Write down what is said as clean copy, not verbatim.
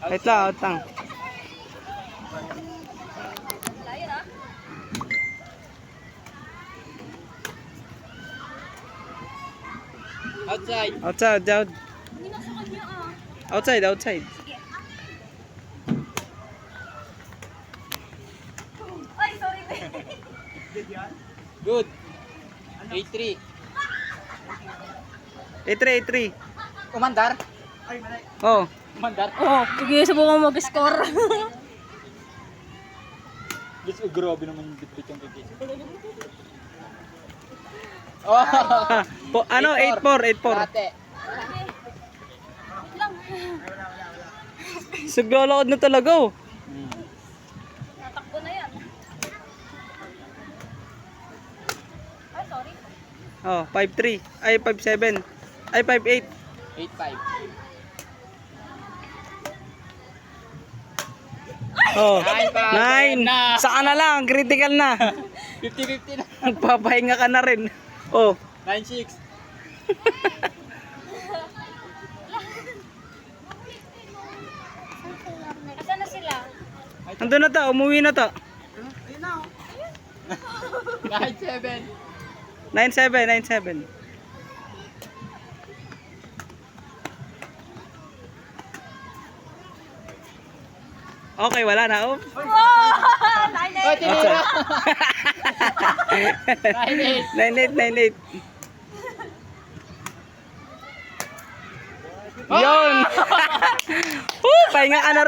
Wait lang, out lang. Outside. Outside, out. Outside, outside. Ay, sorry. Good. 8-3. A3. Umandar. Oh. Umandar. Oh, sige, subukan mo mag-score. Gusto ko grabe naman yung bitbit yung kikis. Oh! Ano? 8-4. Dati. Wait lang. Siglalakad na talaga oh. Natakbo na yan. Ay, sorry. Oh, 5-3. Ay, 5-7. Ay, 5-8. 8-5. Oh, 9. 9. Saka na lang, critical na. 50-50 na. Magpapahinga ka na rin. Oh. 9-6. Asan na sila? Nandun na to, umuwi na to. 9-7. 9-7. Okay, wala na. Oh. Wow! Oh, tinira. 9-8. 9-8. Yun. Pahinga ka na rin.